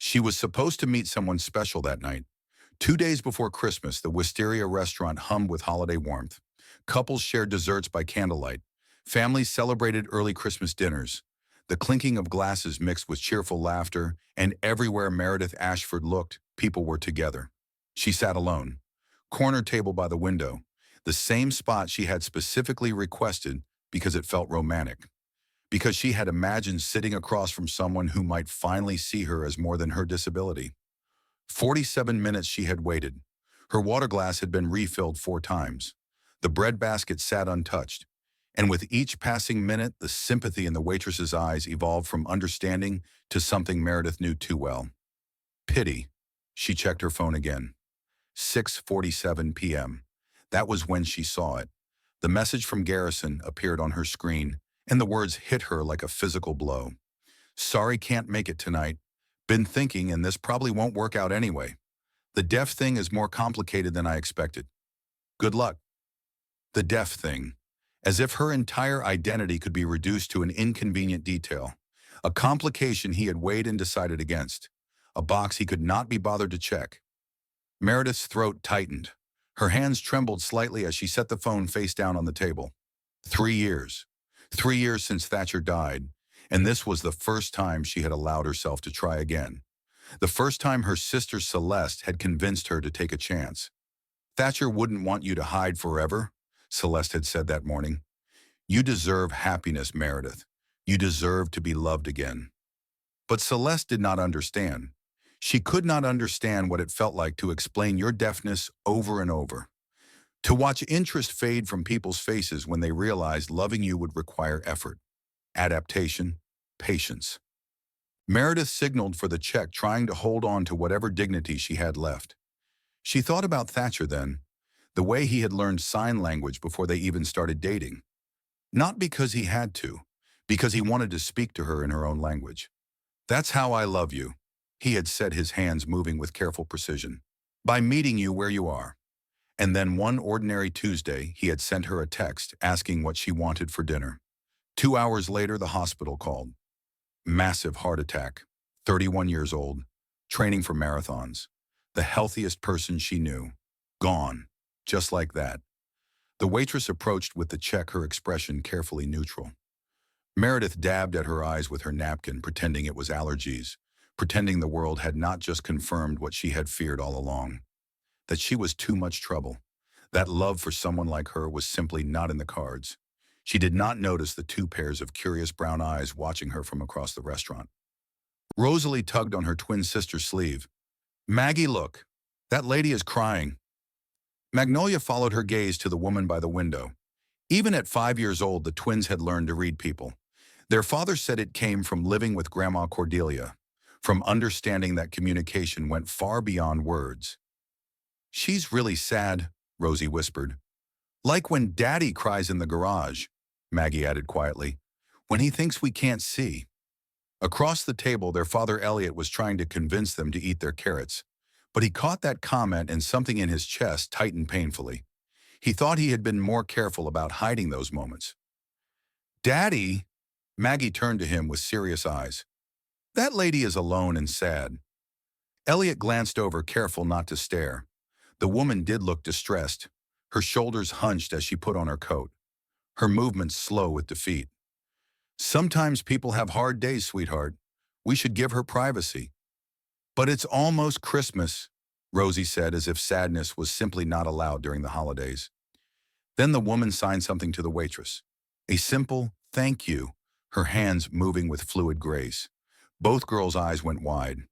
She was supposed to meet someone special that night. 2 days before Christmas, the Wisteria restaurant hummed with holiday warmth. Couples shared desserts by candlelight. Families celebrated early Christmas dinners. The clinking of glasses mixed with cheerful laughter, and everywhere Meredith Ashford looked, people were together. She sat alone, corner table by the window, the same spot she had specifically requested because it felt romantic, because she had imagined sitting across from someone who might finally see her as more than her disability. 47 minutes she had waited. Her water glass had been refilled 4 times. The bread basket sat untouched. And with each passing minute, the sympathy in the waitress's eyes evolved from understanding to something Meredith knew too well. Pity. She checked her phone again. 6:47 p.m. That was when she saw it. The message from Garrison appeared on her screen, and the words hit her like a physical blow. Sorry, can't make it tonight. Been thinking, and this probably won't work out anyway. The deaf thing is more complicated than I expected. Good luck. The deaf thing. As if her entire identity could be reduced to an inconvenient detail. A complication he had weighed and decided against. A box he could not be bothered to check. Meredith's throat tightened. Her hands trembled slightly as she set the phone face down on the table. 3 years. 3 years since Thatcher died, and this was the first time she had allowed herself to try again. The first time her sister Celeste had convinced her to take a chance. Thatcher wouldn't want you to hide forever, Celeste had said that morning. You deserve happiness, Meredith. You deserve to be loved again. But Celeste did not understand. She could not understand what it felt like to explain your deafness over and over. To watch interest fade from people's faces when they realized loving you would require effort, adaptation, patience. Meredith signaled for the check, trying to hold on to whatever dignity she had left. She thought about Thatcher then, the way he had learned sign language before they even started dating. Not because he had to, because he wanted to speak to her in her own language. That's how I love you, he had said, his hands moving with careful precision. By meeting you where you are. And then one ordinary Tuesday, he had sent her a text asking what she wanted for dinner. 2 hours later, the hospital called. Massive heart attack, 31 years old, training for marathons. The healthiest person she knew. Gone, just like that. The waitress approached with the check, her expression carefully neutral. Meredith dabbed at her eyes with her napkin, pretending it was allergies, pretending the world had not just confirmed what she had feared all along. That she was too much trouble. That love for someone like her was simply not in the cards. She did not notice the 2 pairs of curious brown eyes watching her from across the restaurant. Rosalie tugged on her twin sister's sleeve. Maggie, look. That lady is crying. Magnolia followed her gaze to the woman by the window. Even at 5 years old, the twins had learned to read people. Their father said it came from living with Grandma Cordelia, from understanding that communication went far beyond words. She's really sad, Rosie whispered. Like when Daddy cries in the garage, Maggie added quietly, when he thinks we can't see. Across the table, their father Elliot was trying to convince them to eat their carrots, but he caught that comment and something in his chest tightened painfully. He thought he had been more careful about hiding those moments. Daddy, Maggie turned to him with serious eyes. That lady is alone and sad. Elliot glanced over, careful not to stare. The woman did look distressed, her shoulders hunched as she put on her coat, her movements slow with defeat. Sometimes people have hard days, sweetheart. We should give her privacy. But it's almost Christmas, Rosie said, as if sadness was simply not allowed during the holidays. Then the woman signed something to the waitress. A simple thank you, her hands moving with fluid grace. Both girls' eyes went wide.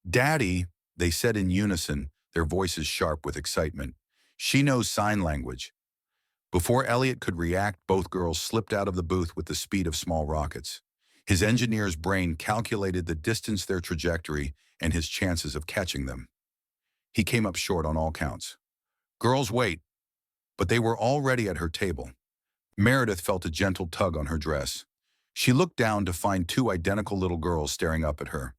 Daddy, they said in unison, their voices sharp with excitement. She knows sign language. Before Elliot could react, both girls slipped out of the booth with the speed of small rockets. His engineer's brain calculated the distance, their trajectory, and his chances of catching them. He came up short on all counts. Girls, wait. But they were already at her table. Meredith felt a gentle tug on her dress. She looked down to find 2 identical little girls staring up at her.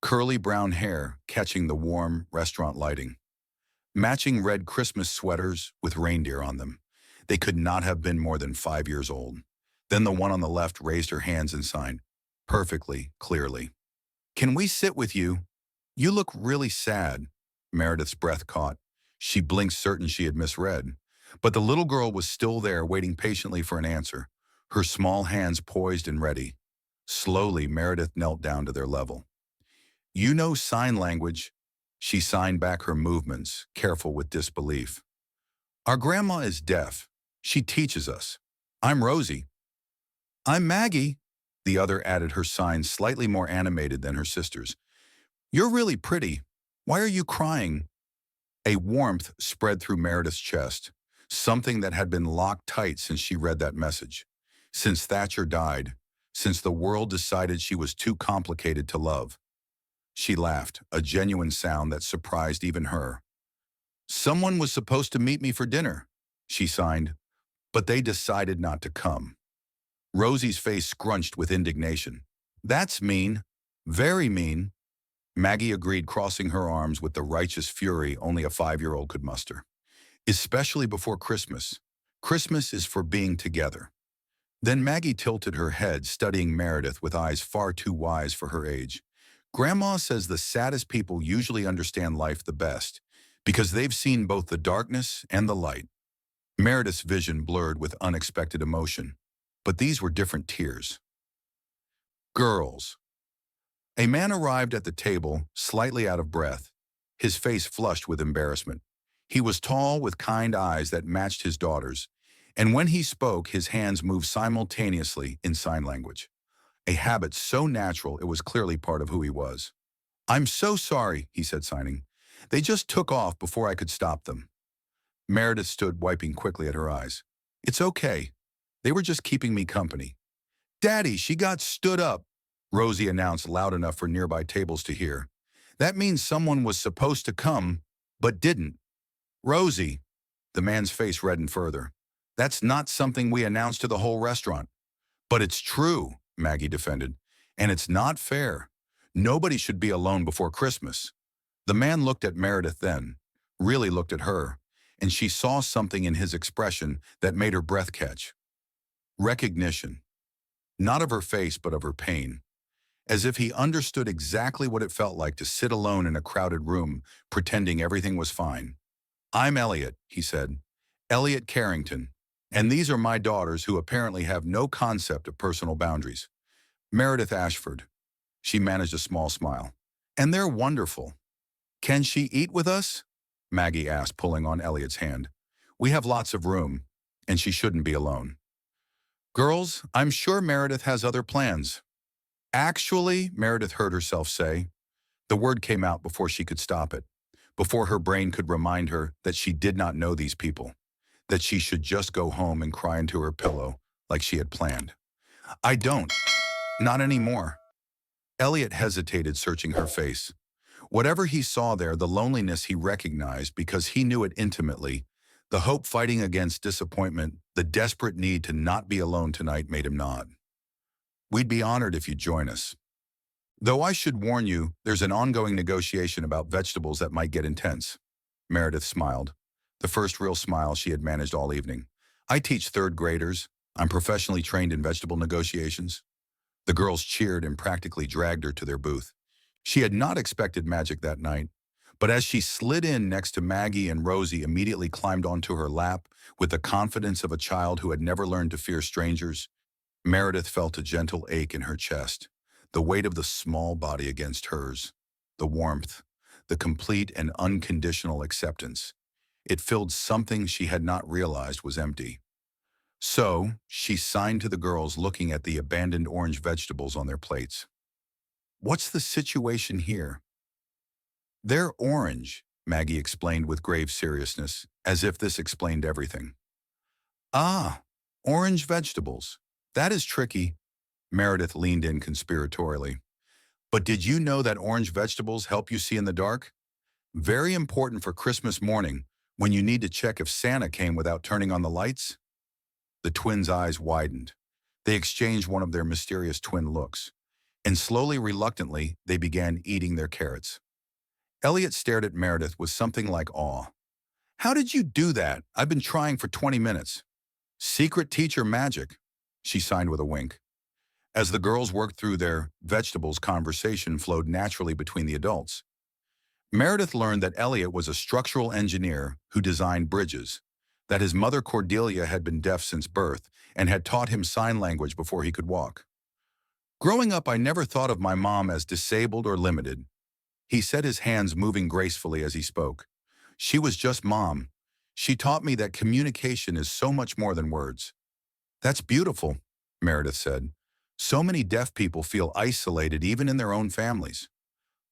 Curly brown hair catching the warm restaurant lighting. Matching red Christmas sweaters with reindeer on them. They could not have been more than 5 years old. Then the one on the left raised her hands and signed, perfectly, clearly. Can we sit with you? You look really sad. Meredith's breath caught. She blinked, certain she had misread. But the little girl was still there, waiting patiently for an answer, her small hands poised and ready. Slowly, Meredith knelt down to their level. You know sign language. She signed back her movements, careful with disbelief. Our grandma is deaf. She teaches us. I'm Rosie. I'm Maggie. The other added her sign, slightly more animated than her sister's. You're really pretty. Why are you crying? A warmth spread through Meredith's chest, something that had been locked tight since she read that message. Since Thatcher died, since the world decided she was too complicated to love. She laughed, a genuine sound that surprised even her. Someone was supposed to meet me for dinner, she signed, but they decided not to come. Rosie's face scrunched with indignation. That's mean. Very mean. Maggie agreed, crossing her arms with the righteous fury only a 5-year-old could muster. Especially before Christmas. Christmas is for being together. Then Maggie tilted her head, studying Meredith with eyes far too wise for her age. Grandma says the saddest people usually understand life the best, because they've seen both the darkness and the light. Meredith's vision blurred with unexpected emotion, but these were different tears. Girls. A man arrived at the table, slightly out of breath, his face flushed with embarrassment. He was tall, with kind eyes that matched his daughter's, and when he spoke, his hands moved simultaneously in sign language, a habit so natural it was clearly part of who he was. I'm so sorry, he said, signing. They just took off before I could stop them. Meredith stood, wiping quickly at her eyes. It's okay. They were just keeping me company. Daddy, she got stood up, Rosie announced loud enough for nearby tables to hear. That means someone was supposed to come, but didn't. Rosie, the man's face reddened further. That's not something we announced to the whole restaurant. But it's true, Maggie defended, and it's not fair. Nobody should be alone before Christmas. The man looked at Meredith then, really looked at her, and she saw something in his expression that made her breath catch. Recognition. Not of her face, but of her pain. As if he understood exactly what it felt like to sit alone in a crowded room, pretending everything was fine. I'm Elliot, he said. Elliot Carrington. And these are my daughters who apparently have no concept of personal boundaries. Meredith Ashford. She managed a small smile. And they're wonderful. Can she eat with us? Maggie asked, pulling on Elliot's hand. We have lots of room, and she shouldn't be alone. Girls, I'm sure Meredith has other plans. Actually, Meredith heard herself say. The word came out before she could stop it, before her brain could remind her that she did not know these people, that she should just go home and cry into her pillow like she had planned. I don't. Not anymore. Elliot hesitated, searching her face. Whatever he saw there, the loneliness he recognized because he knew it intimately, the hope fighting against disappointment, the desperate need to not be alone tonight made him nod. We'd be honored if you'd join us. Though I should warn you, there's an ongoing negotiation about vegetables that might get intense. Meredith smiled, the first real smile she had managed all evening. I teach third graders. I'm professionally trained in vegetable negotiations. The girls cheered and practically dragged her to their booth. She had not expected magic that night, but as she slid in next to Maggie and Rosie, immediately climbed onto her lap with the confidence of a child who had never learned to fear strangers, Meredith felt a gentle ache in her chest, the weight of the small body against hers, the warmth, the complete and unconditional acceptance. It filled something she had not realized was empty. So, she signed to the girls, looking at the abandoned orange vegetables on their plates. What's the situation here? They're orange, Maggie explained with grave seriousness, as if this explained everything. Ah, orange vegetables. That is tricky. Meredith leaned in conspiratorially. But did you know that orange vegetables help you see in the dark? Very important for Christmas morning, when you need to check if Santa came without turning on the lights? The twins' eyes widened. They exchanged one of their mysterious twin looks, and slowly, reluctantly, they began eating their carrots. Elliot stared at Meredith with something like awe. How did you do that? I've been trying for 20 minutes. Secret teacher magic, she signed with a wink. As the girls worked through their vegetables, conversation flowed naturally between the adults. Meredith learned that Elliot was a structural engineer who designed bridges, that his mother Cordelia had been deaf since birth and had taught him sign language before he could walk. Growing up, I never thought of my mom as disabled or limited. He said, his hands moving gracefully as he spoke. She was just mom. She taught me that communication is so much more than words. That's beautiful, Meredith said. So many deaf people feel isolated even in their own families.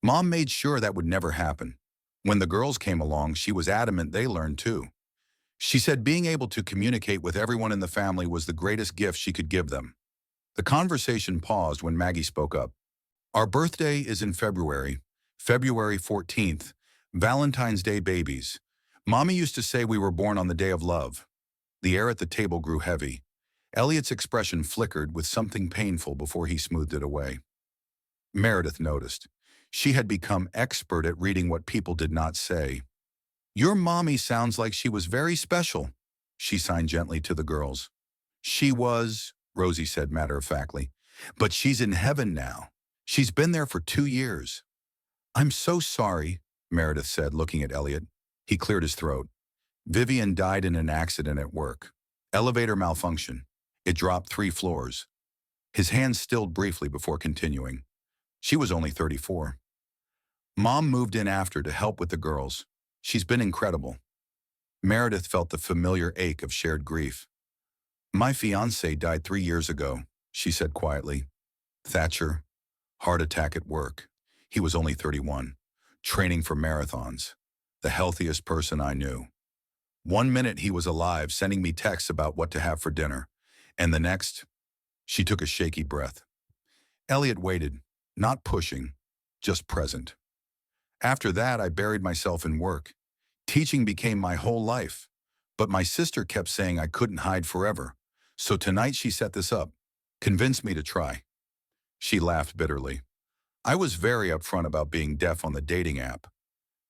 Mom made sure that would never happen. When the girls came along, she was adamant they learned too. She said being able to communicate with everyone in the family was the greatest gift she could give them. The conversation paused when Maggie spoke up. Our birthday is in February, February 14th, Valentine's Day babies. Mommy used to say we were born on the day of love. The air at the table grew heavy. Elliot's expression flickered with something painful before he smoothed it away. Meredith noticed. She had become expert at reading what people did not say. Your mommy sounds like she was very special, she signed gently to the girls. She was, Rosie said matter-of-factly, but she's in heaven now. She's been there for 2 years. I'm so sorry, Meredith said, looking at Elliot. He cleared his throat. Vivian died in an accident at work. Elevator malfunction. It dropped 3 floors. His hands stilled briefly before continuing. She was only 34. Mom moved in after to help with the girls. She's been incredible. Meredith felt the familiar ache of shared grief. My fiancé died 3 years ago, she said quietly. Thatcher, heart attack at work. He was only 31, training for marathons. The healthiest person I knew. 1 minute he was alive, sending me texts about what to have for dinner. And the next, she took a shaky breath. Elliot waited, not pushing, just present. After that, I buried myself in work. Teaching became my whole life. But my sister kept saying I couldn't hide forever. So tonight she set this up, convinced me to try. She laughed bitterly. I was very upfront about being deaf on the dating app.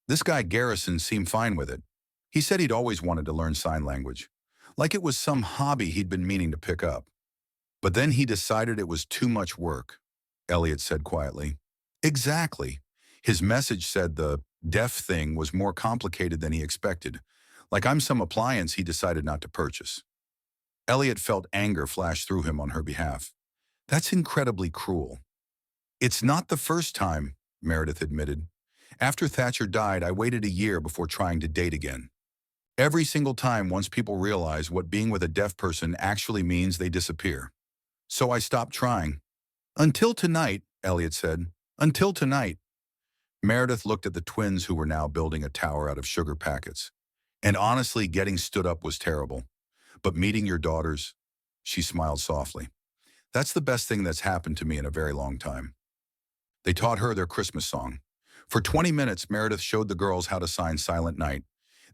This guy Garrison seemed fine with it. He said he'd always wanted to learn sign language, like it was some hobby he'd been meaning to pick up. But then he decided it was too much work, Elliot said quietly. Exactly. His message said the deaf thing was more complicated than he expected, like I'm some appliance he decided not to purchase. Elliot felt anger flash through him on her behalf. That's incredibly cruel. It's not the first time, Meredith admitted. After Thatcher died, I waited a year before trying to date again. Every single time, once people realize what being with a deaf person actually means, they disappear. So I stopped trying. Until tonight, Elliot said. Until tonight. Meredith looked at the twins who were now building a tower out of sugar packets. And honestly, getting stood up was terrible. But meeting your daughters, she smiled softly. That's the best thing that's happened to me in a very long time. They taught her their Christmas song. For 20 minutes, Meredith showed the girls how to sign Silent Night,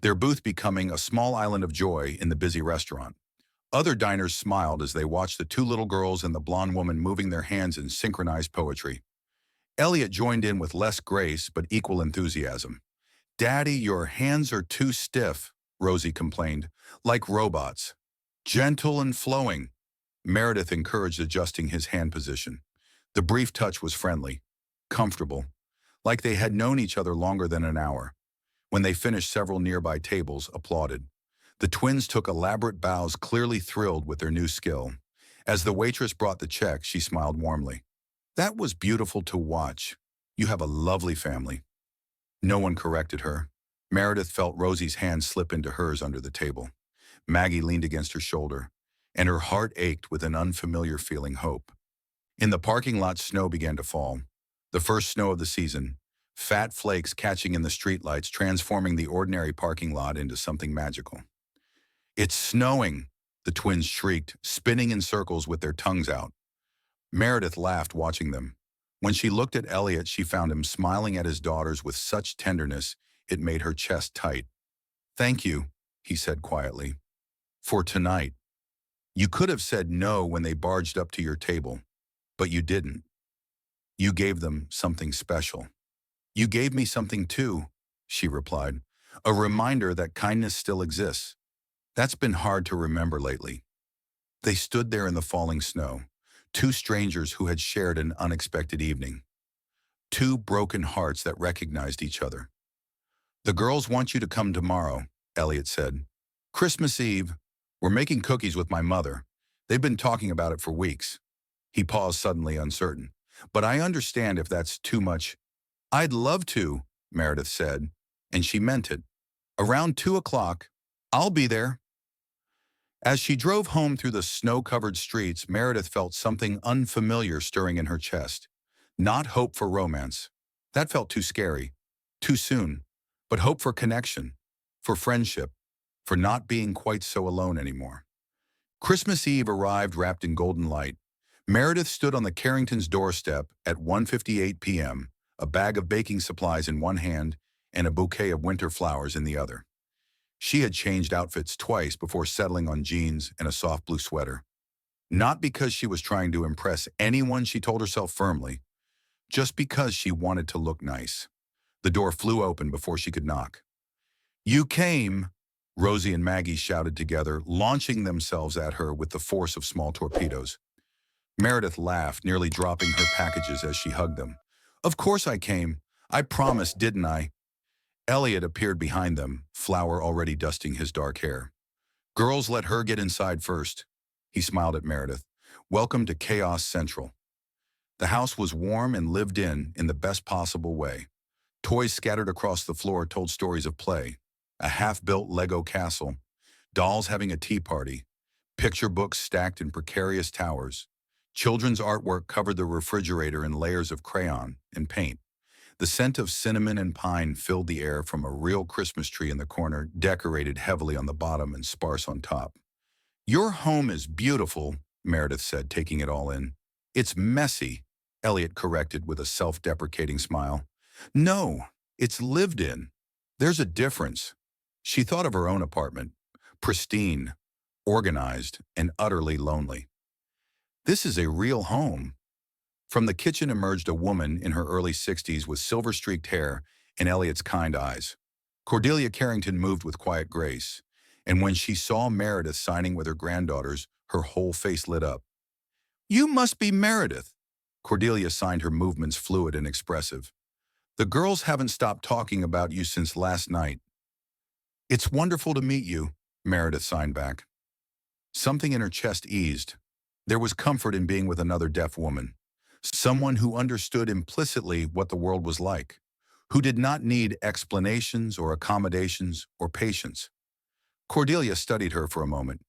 their booth becoming a small island of joy in the busy restaurant. Other diners smiled as they watched the 2 little girls and the blonde woman moving their hands in synchronized poetry. Elliot joined in with less grace but equal enthusiasm. Daddy, your hands are too stiff, Rosie complained, like robots. Gentle and flowing. Meredith encouraged adjusting his hand position. The brief touch was friendly, comfortable, like they had known each other longer than an hour. When they finished, several nearby tables applauded. The twins took elaborate bows, clearly thrilled with their new skill. As the waitress brought the check, she smiled warmly. That was beautiful to watch. You have a lovely family. No one corrected her. Meredith felt Rosie's hand slip into hers under the table. Maggie leaned against her shoulder, and her heart ached with an unfamiliar feeling hope. In the parking lot, snow began to fall. The first snow of the season, fat flakes catching in the streetlights, transforming the ordinary parking lot into something magical. It's snowing, the twins shrieked, spinning in circles with their tongues out. Meredith laughed watching them. When she looked at Elliot, she found him smiling at his daughters with such tenderness it made her chest tight. Thank you, he said quietly, for tonight. You could have said no when they barged up to your table, but you didn't. You gave them something special. You gave me something too, she replied, a reminder that kindness still exists. That's been hard to remember lately. They stood there in the falling snow, 2 strangers who had shared an unexpected evening. 2 broken hearts that recognized each other. The girls want you to come tomorrow, Elliot said. Christmas Eve. We're making cookies with my mother. They've been talking about it for weeks. He paused suddenly, uncertain. But I understand if that's too much. I'd love to, Meredith said, and she meant it. Around 2 o'clock, I'll be there. As she drove home through the snow-covered streets, Meredith felt something unfamiliar stirring in her chest. Not hope for romance. That felt too scary, too soon. But hope for connection, for friendship, for not being quite so alone anymore. Christmas Eve arrived wrapped in golden light. Meredith stood on the Carringtons' doorstep at 1:58 p.m., a bag of baking supplies in one hand and a bouquet of winter flowers in the other. She had changed outfits twice before settling on jeans and a soft blue sweater. Not because she was trying to impress anyone, she told herself firmly, just because she wanted to look nice. The door flew open before she could knock. You came, Rosie and Maggie shouted together, launching themselves at her with the force of small torpedoes. Meredith laughed, nearly dropping her packages as she hugged them. Of course I came. I promised, didn't I? Elliot appeared behind them, Flower already dusting his dark hair. Girls, let her get inside first. He smiled at Meredith. Welcome to Chaos Central. The house was warm and lived in the best possible way. Toys scattered across the floor told stories of play. A half-built Lego castle, dolls having a tea party, picture books stacked in precarious towers. Children's artwork covered the refrigerator in layers of crayon and paint. The scent of cinnamon and pine filled the air from a real Christmas tree in the corner, decorated heavily on the bottom and sparse on top. Your home is beautiful, Meredith said, taking it all in. It's messy, Elliot corrected with a self-deprecating smile. No, it's lived in. There's a difference. She thought of her own apartment, pristine, organized, and utterly lonely. This is a real home. From the kitchen emerged a woman in her early 60s with silver-streaked hair and Elliot's kind eyes. Cordelia Carrington moved with quiet grace, and when she saw Meredith signing with her granddaughters, her whole face lit up. You must be Meredith. Cordelia signed, her movements fluid and expressive. The girls haven't stopped talking about you since last night. It's wonderful to meet you, Meredith signed back. Something in her chest eased. There was comfort in being with another deaf woman. Someone who understood implicitly what the world was like, who did not need explanations or accommodations or patience. Cordelia studied her for a moment.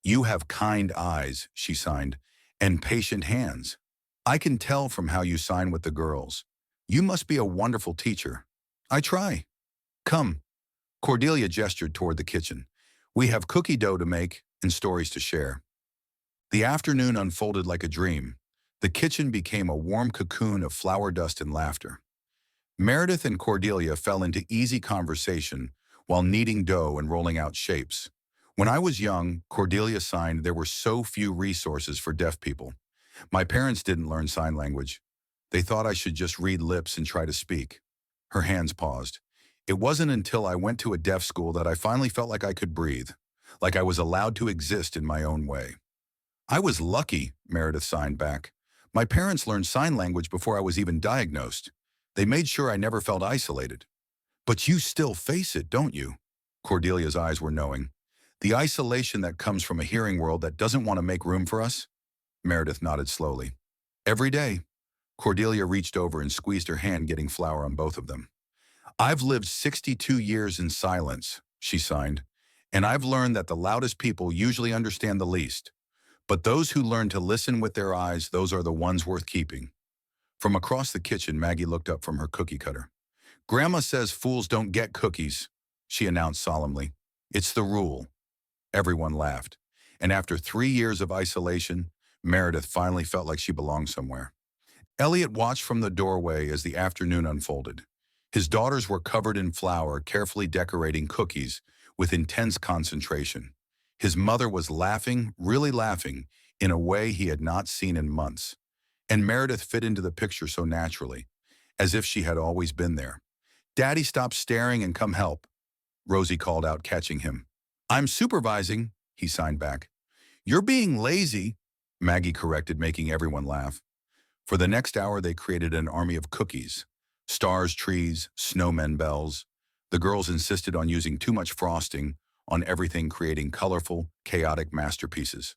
You have kind eyes, she signed, and patient hands. I can tell from how you sign with the girls. You must be a wonderful teacher. I try. Come. Cordelia gestured toward the kitchen. We have cookie dough to make and stories to share. The afternoon unfolded like a dream. The kitchen became a warm cocoon of flour dust and laughter. Meredith and Cordelia fell into easy conversation while kneading dough and rolling out shapes. When I was young, Cordelia signed, there were so few resources for deaf people. My parents didn't learn sign language. They thought I should just read lips and try to speak. Her hands paused. It wasn't until I went to a deaf school that I finally felt like I could breathe, like I was allowed to exist in my own way. I was lucky, Meredith signed back. My parents learned sign language before I was even diagnosed. They made sure I never felt isolated. But you still face it, don't you? Cordelia's eyes were knowing. The isolation that comes from a hearing world that doesn't want to make room for us? Meredith nodded slowly. Every day. Cordelia reached over and squeezed her hand, getting flour on both of them. I've lived 62 years in silence, she signed, and I've learned that the loudest people usually understand the least. But those who learn to listen with their eyes, those are the ones worth keeping. From across the kitchen, Maggie looked up from her cookie cutter. Grandma says fools don't get cookies, she announced solemnly. It's the rule. Everyone laughed. And after 3 years of isolation, Meredith finally felt like she belonged somewhere. Elliot watched from the doorway as the afternoon unfolded. His daughters were covered in flour, carefully decorating cookies with intense concentration. His mother was laughing, really laughing, in a way he had not seen in months. And Meredith fit into the picture so naturally, as if she had always been there. Daddy, stop staring and come help, Rosie called out, catching him. I'm supervising, he signed back. You're being lazy, Maggie corrected, making everyone laugh. For the next hour, they created an army of cookies. Stars, trees, snowmen, bells. The girls insisted on using too much frosting on everything, creating colorful, chaotic masterpieces.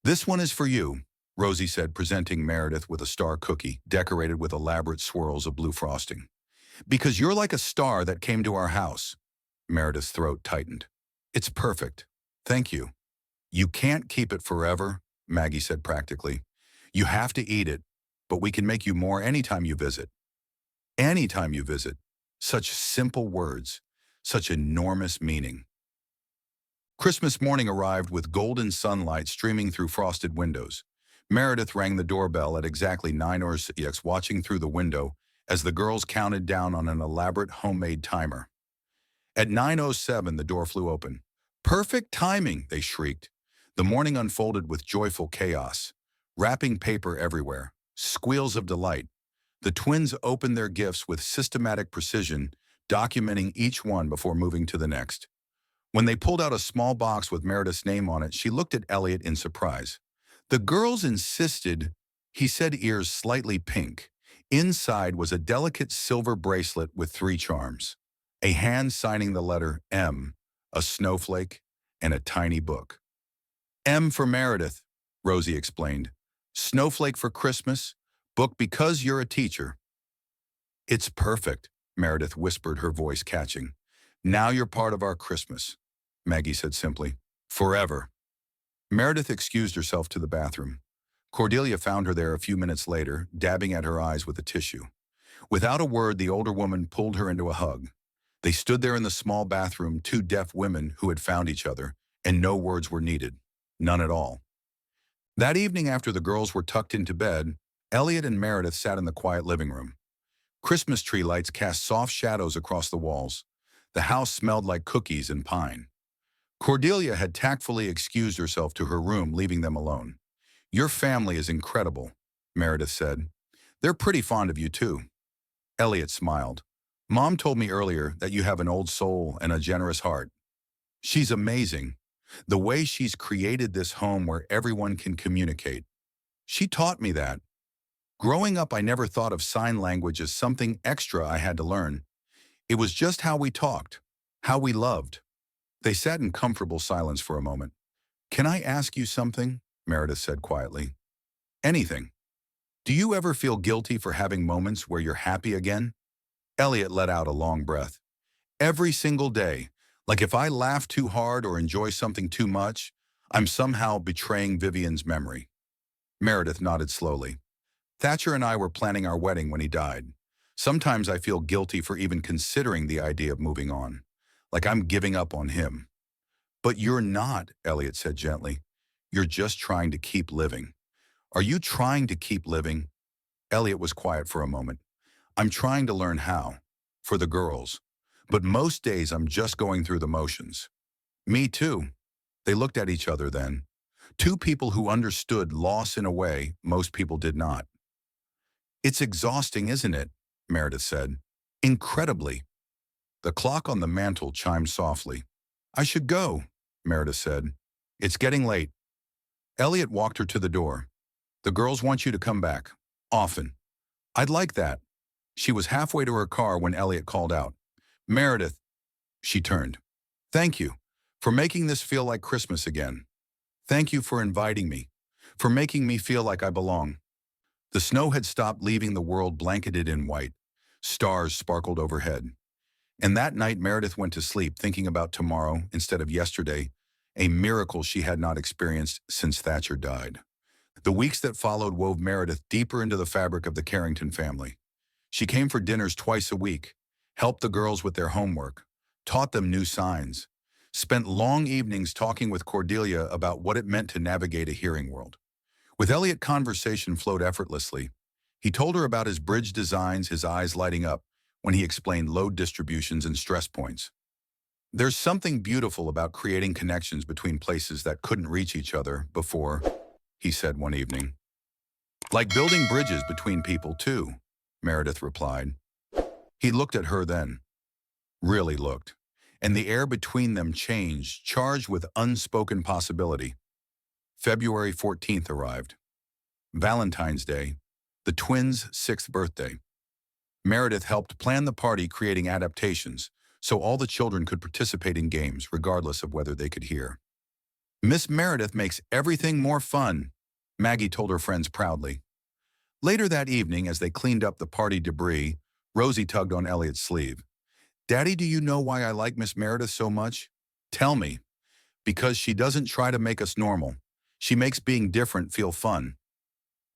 "This one is for you," Rosie said, presenting Meredith with a star cookie decorated with elaborate swirls of blue frosting. "Because you're like a star that came to our house." Meredith's throat tightened. "It's perfect. Thank you." "You can't keep it forever," Maggie said practically. "You have to eat it, but we can make you more anytime you visit." Anytime you visit. Such simple words, such enormous meaning. Christmas morning arrived with golden sunlight streaming through frosted windows. Meredith rang the doorbell at exactly 9:06, watching through the window as the girls counted down on an elaborate homemade timer. At 9:07, the door flew open. "Perfect timing," they shrieked. The morning unfolded with joyful chaos. Wrapping paper everywhere. Squeals of delight. The twins opened their gifts with systematic precision, documenting each one before moving to the next. When they pulled out a small box with Meredith's name on it, she looked at Elliot in surprise. The girls insisted, he said, ears slightly pink. Inside was a delicate silver bracelet with 3 charms. A hand signing the letter M, a snowflake, and a tiny book. "M for Meredith," Rosie explained. "Snowflake for Christmas, book because you're a teacher." "It's perfect," Meredith whispered, her voice catching. "Now you're part of our Christmas," Maggie said simply. "Forever." Meredith excused herself to the bathroom. Cordelia found her there a few minutes later, dabbing at her eyes with a tissue. Without a word, the older woman pulled her into a hug. They stood there in the small bathroom, 2 deaf women who had found each other, and no words were needed. None at all. That evening, after the girls were tucked into bed, Elliot and Meredith sat in the quiet living room. Christmas tree lights cast soft shadows across the walls. The house smelled like cookies and pine. Cordelia had tactfully excused herself to her room, leaving them alone. "Your family is incredible," Meredith said. "They're pretty fond of you, too." Elliot smiled. "Mom told me earlier that you have an old soul and a generous heart." "She's amazing. The way she's created this home where everyone can communicate. She taught me that. Growing up, I never thought of sign language as something extra I had to learn. It was just how we talked, how we loved." They sat in comfortable silence for a moment. "Can I ask you something?" Meredith said quietly. "Anything. Do you ever feel guilty for having moments where you're happy again?" Elliot let out a long breath. "Every single day. Like if I laugh too hard or enjoy something too much, I'm somehow betraying Vivian's memory." Meredith nodded slowly. "Thatcher and I were planning our wedding when he died. Sometimes I feel guilty for even considering the idea of moving on. Like I'm giving up on him." "But you're not," Elliot said gently. "You're just trying to keep living." "Are you trying to keep living?" Elliot was quiet for a moment. "I'm trying to learn how. For the girls. But most days I'm just going through the motions." "Me too." They looked at each other then. 2 people who understood loss in a way most people did not. "It's exhausting, isn't it?" Meredith said. "Incredibly." The clock on the mantel chimed softly. "I should go," Meredith said. "It's getting late." Elliot walked her to the door. "The girls want you to come back. Often." "I'd like that." She was halfway to her car when Elliot called out. "Meredith." She turned. "Thank you for making this feel like Christmas again. Thank you for inviting me, for making me feel like I belong." The snow had stopped, leaving the world blanketed in white. Stars sparkled overhead. And that night Meredith went to sleep thinking about tomorrow instead of yesterday, a miracle she had not experienced since Thatcher died. The weeks that followed wove Meredith deeper into the fabric of the Carrington family. She came for dinners twice a week, helped the girls with their homework, taught them new signs, spent long evenings talking with Cordelia about what it meant to navigate a hearing world. With Elliot, conversation flowed effortlessly. He told her about his bridge designs, his eyes lighting up when he explained load distributions and stress points. "There's something beautiful about creating connections between places that couldn't reach each other before," he said one evening. "Like building bridges between people, too," Meredith replied. He looked at her then. Really looked. And the air between them changed, charged with unspoken possibility. February 14th arrived. Valentine's Day, the twins' 6th birthday. Meredith helped plan the party, creating adaptations, so all the children could participate in games regardless of whether they could hear. Miss Meredith makes everything more fun, Maggie told her friends proudly. Later that evening, as they cleaned up the party debris, Rosie tugged on Elliot's sleeve. Daddy, do you know why I like Miss Meredith so much? Tell me. Because she doesn't try to make us normal. She makes being different feel fun.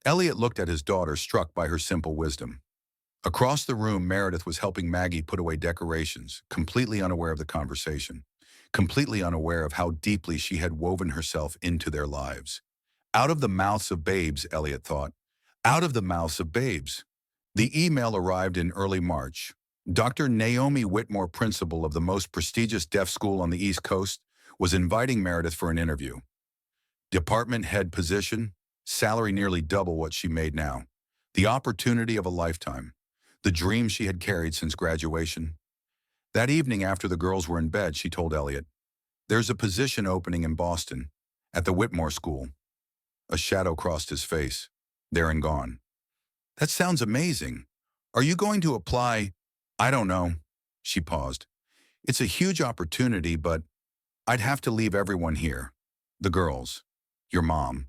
Elliot looked at his daughter, struck by her simple wisdom. Across the room, Meredith was helping Maggie put away decorations, completely unaware of the conversation, completely unaware of how deeply she had woven herself into their lives. Out of the mouths of babes, Elliot thought. Out of the mouths of babes. The email arrived in early March. Dr. Naomi Whitmore, principal of the most prestigious deaf school on the East Coast, was inviting Meredith for an interview. Department head position, salary nearly double what she made now. The opportunity of a lifetime. The dream she had carried since graduation. That evening after the girls were in bed, she told Elliot, "There's a position opening in Boston, at the Whitmore School." A shadow crossed his face. There and gone. That sounds amazing. Are you going to apply? I don't know. She paused. It's a huge opportunity, but I'd have to leave everyone here. The girls. Your mom.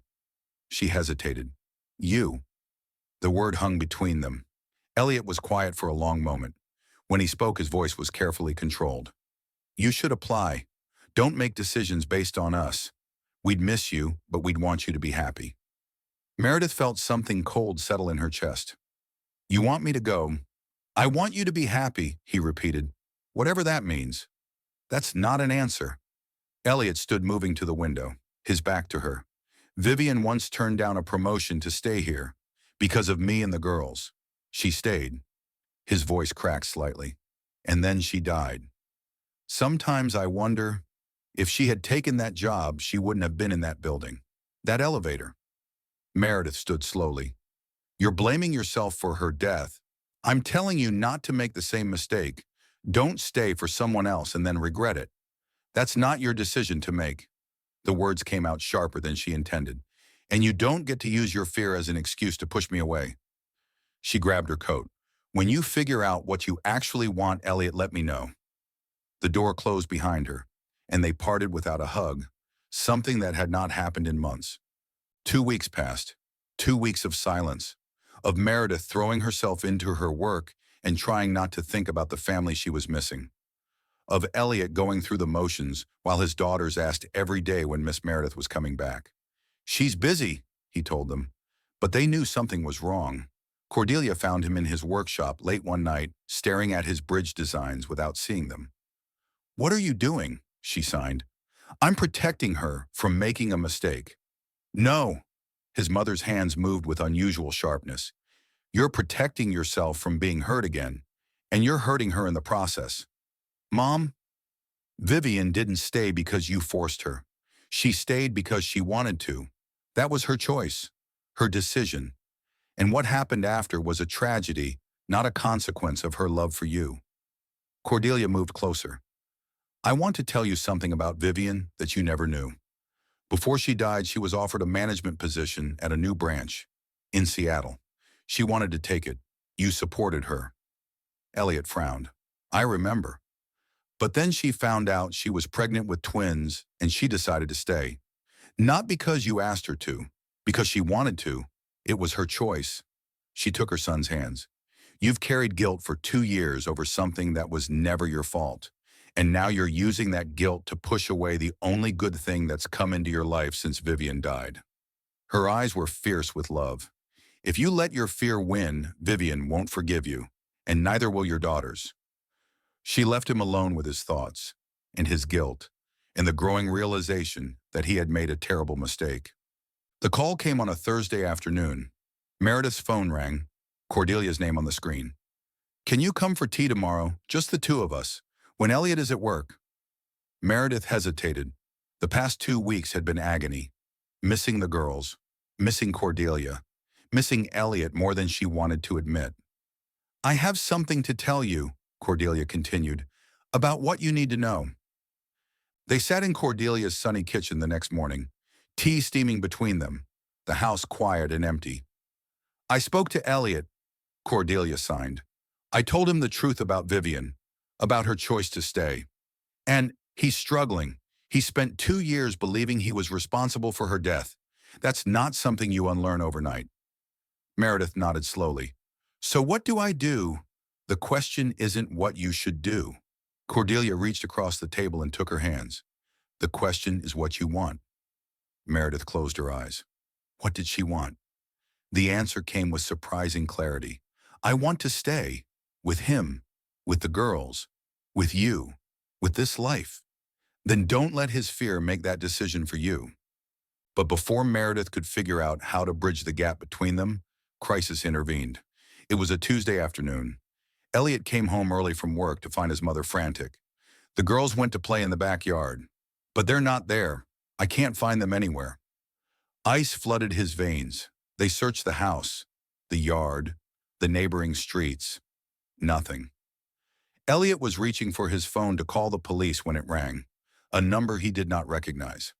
She hesitated. You. The word hung between them. Elliot was quiet for a long moment. When he spoke, his voice was carefully controlled. You should apply. Don't make decisions based on us. We'd miss you, but we'd want you to be happy. Meredith felt something cold settle in her chest. You want me to go? I want you to be happy, he repeated. Whatever that means. That's not an answer. Elliot stood moving to the window, his back to her. Vivian once turned down a promotion to stay here. Because of me and the girls. She stayed. His voice cracked slightly. And then she died. Sometimes I wonder, if she had taken that job, she wouldn't have been in that building. That elevator. Meredith stood slowly. You're blaming yourself for her death. I'm telling you not to make the same mistake. Don't stay for someone else and then regret it. That's not your decision to make. The words came out sharper than she intended. And you don't get to use your fear as an excuse to push me away. She grabbed her coat. When you figure out what you actually want, Elliot, let me know. The door closed behind her, and they parted without a hug, something that had not happened in months. 2 weeks passed, 2 weeks of silence, of Meredith throwing herself into her work and trying not to think about the family she was missing. Of Elliot going through the motions while his daughters asked every day when Miss Meredith was coming back. She's busy, he told them, but they knew something was wrong. Cordelia found him in his workshop late one night, staring at his bridge designs without seeing them. What are you doing? She signed. I'm protecting her from making a mistake. No. His mother's hands moved with unusual sharpness. You're protecting yourself from being hurt again, and you're hurting her in the process. Mom, Vivian didn't stay because you forced her. She stayed because she wanted to. That was her choice, her decision. And what happened after was a tragedy, not a consequence of her love for you. Cordelia moved closer. I want to tell you something about Vivian that you never knew. Before she died, she was offered a management position at a new branch in Seattle. She wanted to take it. You supported her. Elliot frowned. I remember. But then she found out she was pregnant with twins, and she decided to stay. Not because you asked her to, because she wanted to. It was her choice. She took her son's hands. You've carried guilt for 2 years over something that was never your fault. And now you're using that guilt to push away the only good thing that's come into your life since Vivian died. Her eyes were fierce with love. If you let your fear win, Vivian won't forgive you, and neither will your daughters. She left him alone with his thoughts, and his guilt, and the growing realization that he had made a terrible mistake. The call came on a Thursday afternoon. Meredith's phone rang, Cordelia's name on the screen. Can you come for tea tomorrow, just the two of us, when Elliot is at work? Meredith hesitated. The past 2 weeks had been agony. Missing the girls, missing Cordelia, missing Elliot more than she wanted to admit. I have something to tell you, Cordelia continued, about what you need to know. They sat in Cordelia's sunny kitchen the next morning, tea steaming between them, the house quiet and empty. I spoke to Elliot, Cordelia signed. I told him the truth about Vivian. about her choice to stay. And he's struggling. He spent 2 years believing he was responsible for her death. That's not something you unlearn overnight. Meredith nodded slowly. So what do I do? The question isn't what you should do. Cordelia reached across the table and took her hands. The question is what you want. Meredith closed her eyes. What did she want? The answer came with surprising clarity. I want to stay. With him. With the girls. With you. With this life. Then don't let his fear make that decision for you. But before Meredith could figure out how to bridge the gap between them, crisis intervened. It was a Tuesday afternoon. Elliot came home early from work to find his mother frantic. The girls went to play in the backyard. But they're not there. I can't find them anywhere. Ice flooded his veins. They searched the house, the yard, the neighboring streets. Nothing. Elliot was reaching for his phone to call the police when it rang, a number he did not recognize.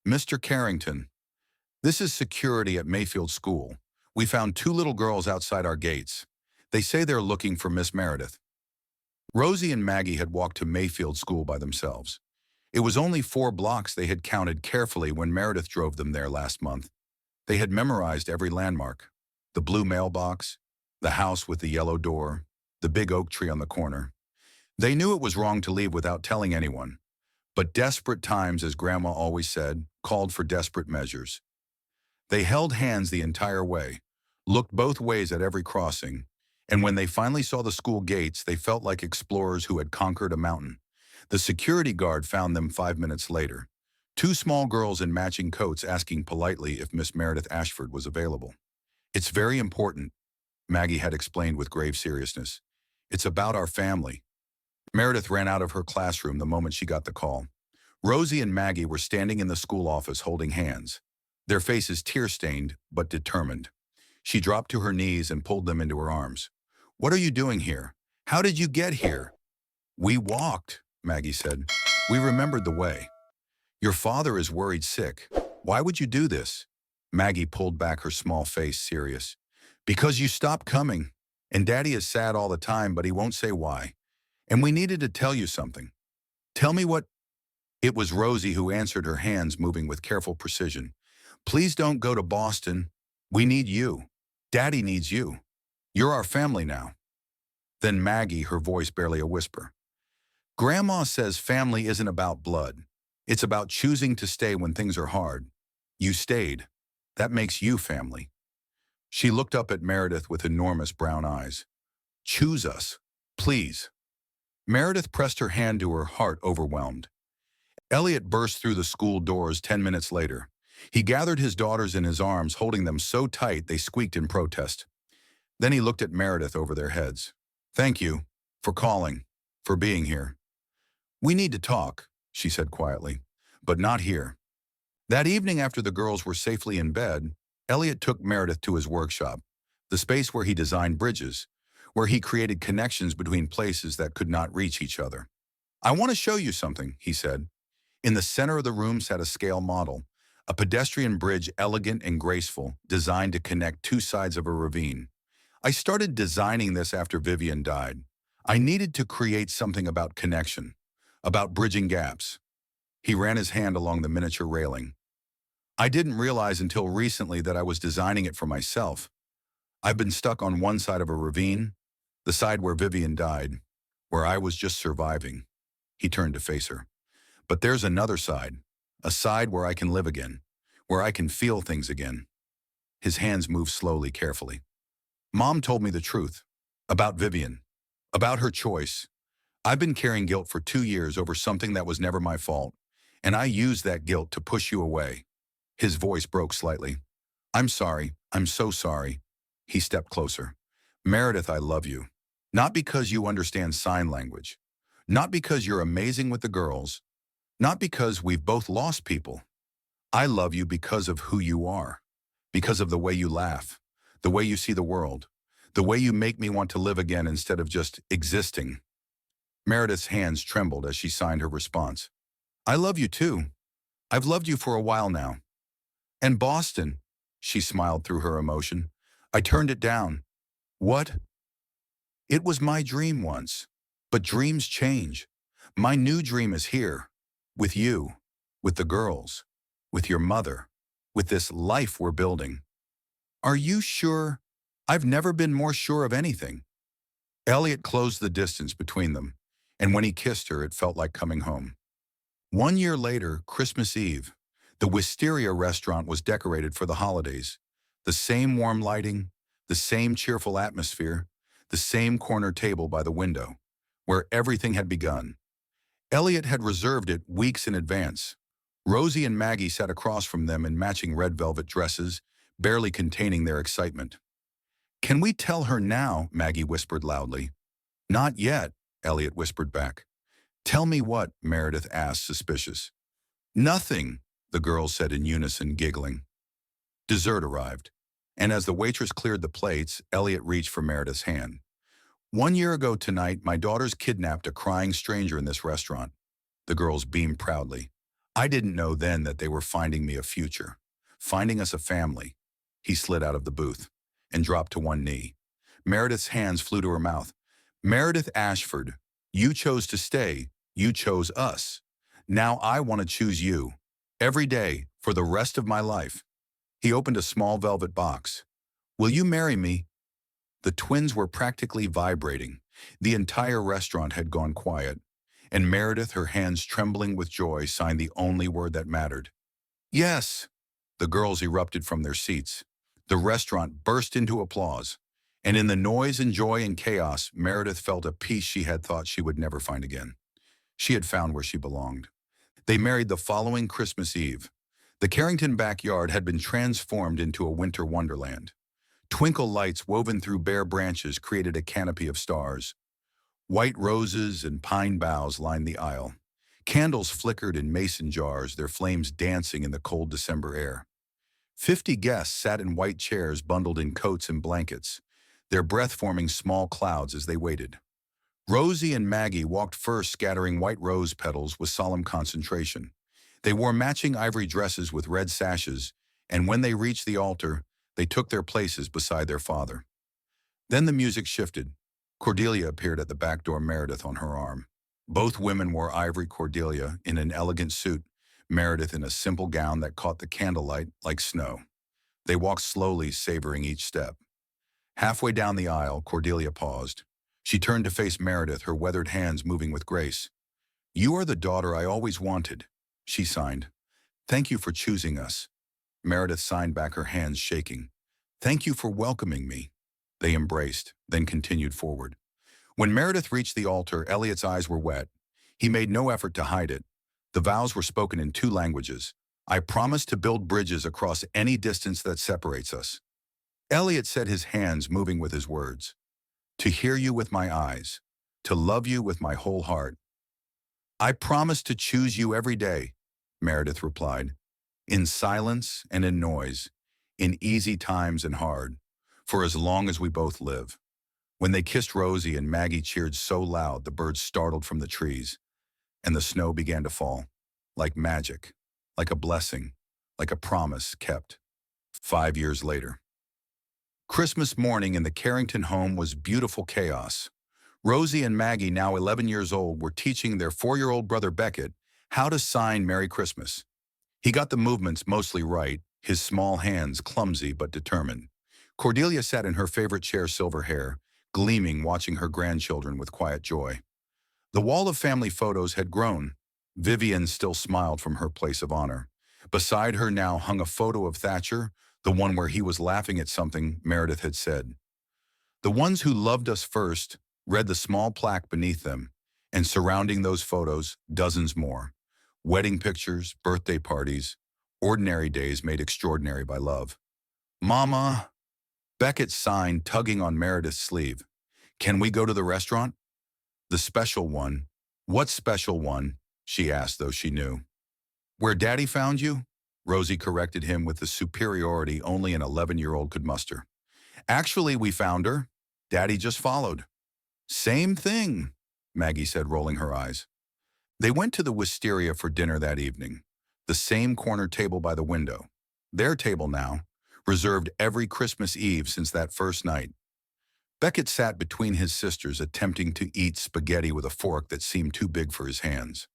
Mr. Carrington, this is security at Mayfield School. We found 2 little girls outside our gates. They say they're looking for Miss Meredith. Rosie and Maggie had walked to Mayfield School by themselves. It was only 4 blocks they had counted carefully when Meredith drove them there last month. They had memorized every landmark. The blue mailbox, the house with the yellow door, the big oak tree on the corner. They knew it was wrong to leave without telling anyone. But desperate times, as Grandma always said, called for desperate measures. They held hands the entire way, looked both ways at every crossing, and when they finally saw the school gates, they felt like explorers who had conquered a mountain. The security guard found them 5 minutes later. 2 small girls in matching coats asking politely if Miss Meredith Ashford was available. It's very important, Maggie had explained with grave seriousness. It's about our family. Meredith ran out of her classroom the moment she got the call. Rosie and Maggie were standing in the school office holding hands, their faces tear-stained but determined. She dropped to her knees and pulled them into her arms. What are you doing here? How did you get here? We walked, Maggie said. We remembered the way. Your father is worried sick. Why would you do this? Maggie pulled back her small face, serious. Because you stopped coming. And Daddy is sad all the time, but he won't say why. And we needed to tell you something. Tell me what... It was Rosie who answered, her hands moving with careful precision. Please don't go to Boston. We need you. Daddy needs you. You're our family now. Then Maggie, her voice barely a whisper. Grandma says family isn't about blood. It's about choosing to stay when things are hard. You stayed. That makes you family. She looked up at Meredith with enormous brown eyes. Choose us, please. Meredith pressed her hand to her heart, overwhelmed. Elliot burst through the school doors 10 minutes later. He gathered his daughters in his arms, holding them so tight they squeaked in protest. Then he looked at Meredith over their heads. Thank you for calling, for being here. We need to talk, she said quietly, but not here. That evening, after the girls were safely in bed, Elliot took Meredith to his workshop, the space where he designed bridges, where he created connections between places that could not reach each other. I want to show you something, he said. In the center of the room sat a scale model, a pedestrian bridge elegant and graceful, designed to connect 2 sides of a ravine. I started designing this after Vivian died. I needed to create something about connection, about bridging gaps. He ran his hand along the miniature railing. I didn't realize until recently that I was designing it for myself. I've been stuck on one side of a ravine, the side where Vivian died, where I was just surviving. He turned to face her. But there's another side, a side where I can live again, where I can feel things again. His hands moved slowly, carefully. Mom told me the truth, about Vivian, about her choice. I've been carrying guilt for 2 years over something that was never my fault, and I used that guilt to push you away. His voice broke slightly. I'm sorry, I'm so sorry. He stepped closer. Meredith, I love you. Not because you understand sign language. Not because you're amazing with the girls. Not because we've both lost people. I love you because of who you are. Because of the way you laugh. The way you see the world. The way you make me want to live again instead of just existing. Meredith's hands trembled as she signed her response. I love you too. I've loved you for a while now. And Boston, she smiled through her emotion. I turned it down. What? It was my dream once. But dreams change. My new dream is here. With you. With the girls. With your mother. With this life we're building. Are you sure? I've never been more sure of anything. Elliot closed the distance between them, and when he kissed her, it felt like coming home. 1 year later, Christmas Eve, the Wisteria restaurant was decorated for the holidays. The same warm lighting, the same cheerful atmosphere, the same corner table by the window, where everything had begun. Elliot had reserved it weeks in advance. Rosie and Maggie sat across from them in matching red velvet dresses, barely containing their excitement. "Can we tell her now?" Maggie whispered loudly. "Not yet," Elliot whispered back. "Tell me what?" Meredith asked, suspicious. "Nothing," the girls said in unison, giggling. Dessert arrived, and as the waitress cleared the plates, Elliot reached for Meredith's hand. "1 year ago tonight, my daughters kidnapped a crying stranger in this restaurant." The girls beamed proudly. "I didn't know then that they were finding me a future, finding us a family." He slid out of the booth and dropped to one knee. Meredith's hands flew to her mouth. "Meredith Ashford, you chose to stay. You chose us. Now I want to choose you. Every day, for the rest of my life." He opened a small velvet box. "Will you marry me?" The twins were practically vibrating. The entire restaurant had gone quiet, and Meredith, her hands trembling with joy, signed the only word that mattered. "Yes!" The girls erupted from their seats. The restaurant burst into applause, and in the noise and joy and chaos, Meredith felt a peace she had thought she would never find again. She had found where she belonged. They married the following Christmas Eve. The Carrington backyard had been transformed into a winter wonderland. Twinkle lights woven through bare branches created a canopy of stars. White roses and pine boughs lined the aisle. Candles flickered in mason jars, their flames dancing in the cold December air. 50 guests sat in white chairs bundled in coats and blankets, their breath forming small clouds as they waited. Rosie and Maggie walked first, scattering white rose petals with solemn concentration. They wore matching ivory dresses with red sashes, and when they reached the altar, they took their places beside their father. Then the music shifted. Cordelia appeared at the back door, Meredith on her arm. Both women wore ivory, Cordelia in an elegant suit, Meredith in a simple gown that caught the candlelight like snow. They walked slowly, savoring each step. Halfway down the aisle, Cordelia paused. She turned to face Meredith, her weathered hands moving with grace. "You are the daughter I always wanted," she signed. "Thank you for choosing us." Meredith signed back, her hands shaking. "Thank you for welcoming me." They embraced, then continued forward. When Meredith reached the altar, Elliot's eyes were wet. He made no effort to hide it. The vows were spoken in 2 languages. "I promise to build bridges across any distance that separates us." Elliot said, his hands moving with his words. "To hear you with my eyes, to love you with my whole heart." "I promise to choose you every day," Meredith replied, "in silence and in noise, in easy times and hard, for as long as we both live." When they kissed, Rosie and Maggie cheered so loud the birds startled from the trees, and the snow began to fall, like magic, like a blessing, like a promise kept. 5 years later. Christmas morning in the Carrington home was beautiful chaos. Rosie and Maggie, now 11 years old, were teaching their 4-year-old brother Beckett how to sign Merry Christmas. He got the movements mostly right, his small hands clumsy but determined. Cordelia sat in her favorite chair, silver hair, gleaming, watching her grandchildren with quiet joy. The wall of family photos had grown. Vivian still smiled from her place of honor. Beside her now hung a photo of Thatcher, the one where he was laughing at something Meredith had said. "The ones who loved us first," read the small plaque beneath them, and surrounding those photos, dozens more. Wedding pictures, birthday parties, ordinary days made extraordinary by love. "Mama," Beckett signed, tugging on Meredith's sleeve. "Can we go to the restaurant?" "The special one." "What special one?" she asked, though she knew. "Where Daddy found you?" Rosie corrected him with the superiority only an 11-year-old could muster. "Actually, we found her. Daddy just followed." "Same thing," Maggie said, rolling her eyes. They went to the Wisteria for dinner that evening, the same corner table by the window. Their table now, reserved every Christmas Eve since that first night. Beckett sat between his sisters, attempting to eat spaghetti with a fork that seemed too big for his hands.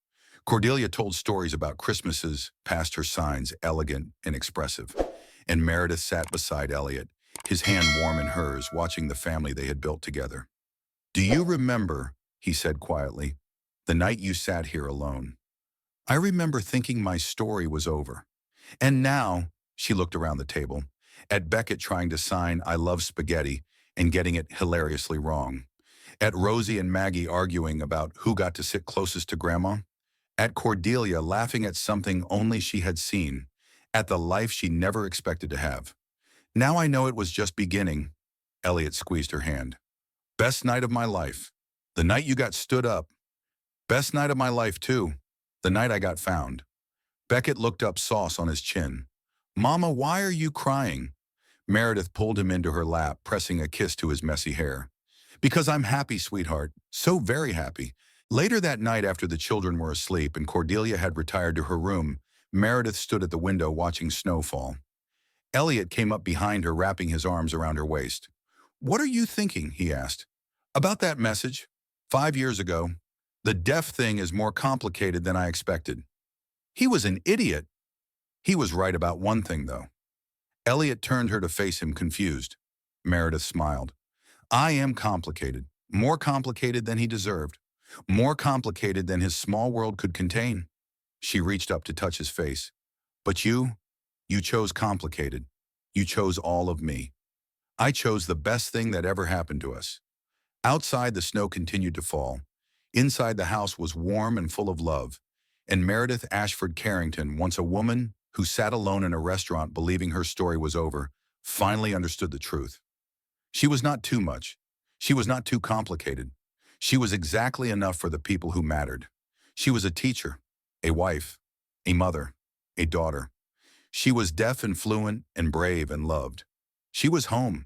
Cordelia told stories about Christmases past her signs, elegant and expressive. And Meredith sat beside Elliot, his hand warm in hers, watching the family they had built together. "Do you remember," he said quietly, "the night you sat here alone? I remember thinking my story was over. And now," she looked around the table, at Beckett trying to sign "I love spaghetti" and getting it hilariously wrong. At Rosie and Maggie arguing about who got to sit closest to Grandma. At Cordelia laughing at something only she had seen. At the life she never expected to have. "Now I know it was just beginning." Elliot squeezed her hand. "Best night of my life. The night you got stood up. Best night of my life, too. The night I got found." Beckett looked up, sauce on his chin. "Mama, why are you crying?" Meredith pulled him into her lap, pressing a kiss to his messy hair. "Because I'm happy, sweetheart. So very happy." Later that night, after the children were asleep and Cordelia had retired to her room, Meredith stood at the window watching snow fall. Elliot came up behind her, wrapping his arms around her waist. "What are you thinking?" he asked. "About that message. 5 years ago. The deaf thing is more complicated than I expected." He was an idiot. He was right about one thing, though. Elliot turned her to face him, confused. Meredith smiled. "I am complicated. More complicated than he deserved. More complicated than his small world could contain." She reached up to touch his face. "But you chose complicated. You chose all of me. I chose the best thing that ever happened to us." Outside, the snow continued to fall. Inside, the house was warm and full of love. And Meredith Ashford Carrington, once a woman who sat alone in a restaurant believing her story was over, finally understood the truth. She was not too much. She was not too complicated. She was exactly enough for the people who mattered. She was a teacher, a wife, a mother, a daughter. She was deaf and fluent and brave and loved. She was home,